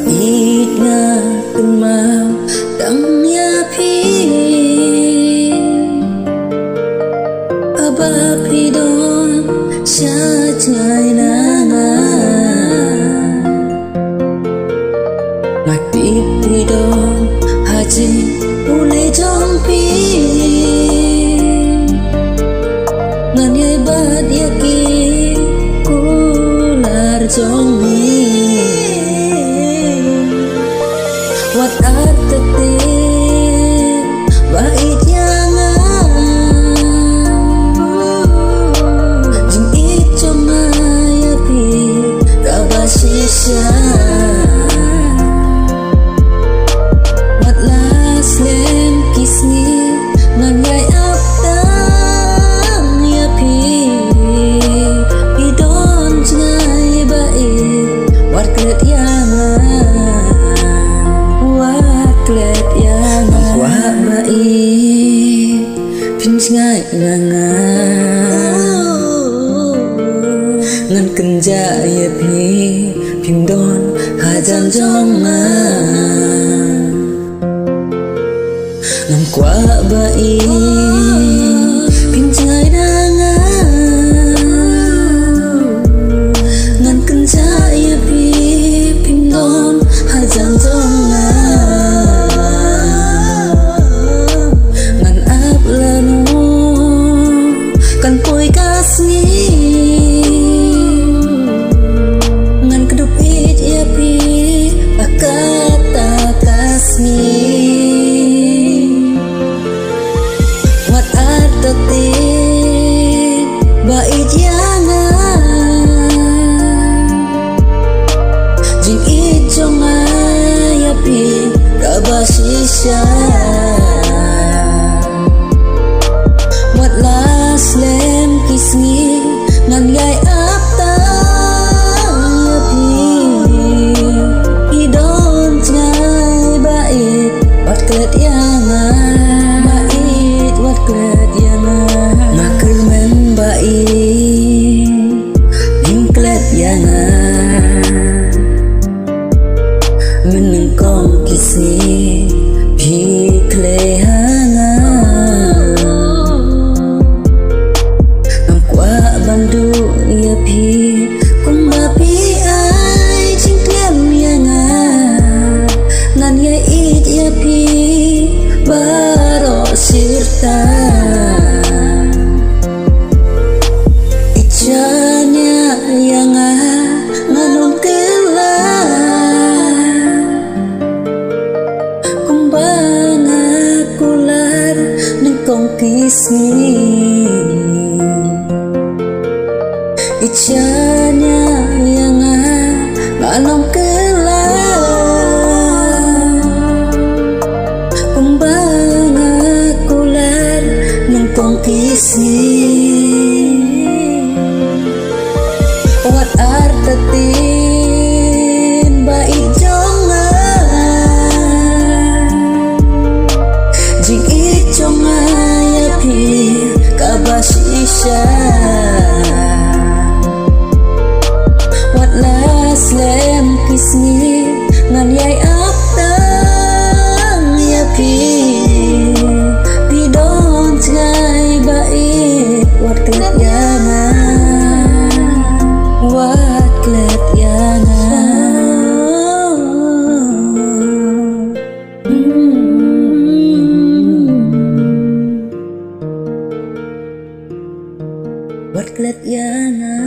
Bait nga kenmau tang yapi Abapi don xa chạy nanga Matip ti don haji ule jong pi Ngan yai bat yaki kular jong mi Wat artete bait yanga Jing icho maya pi kabasisya Wat las lem kisni ngan yai aptang ya pi Pidon jngai bait wat klet yanga Klet yang kuat baik Pinch ngai nganga Ngan kenja ya pi Pim don hajan jonga Ngam kuat baik Pinch ngai nganga Ngan kenja ya pi Pim don hajan jonga Kan poi kasni Ngan kedup it ya pi Pakata kasni Wat artetik bait yanga Jing icho nga ya pi kabasisya Wat las lem kisni ngan yai aptang ya pi Idon jngai bait wat klet yanga Bait wat klet yanga Makul men bait Ning klet yanga Meneng kong kisni pi kle hanga Bandu ya pi kumba pi ai jing klem yanga Ngan ya it ya pi baro sirta Icanya yanga nganong kelar Kumba ngakular nengkong kisni Icanya yang nganong kelar Kumbang akular nengkong kisi Wat artetin bait jonga Jing icho nga ya pi kabasisya Las lem kisni ngan yai aptang ya pi Pidon jngai bait wat klet yanga Wat klet yanga Wat klet yanga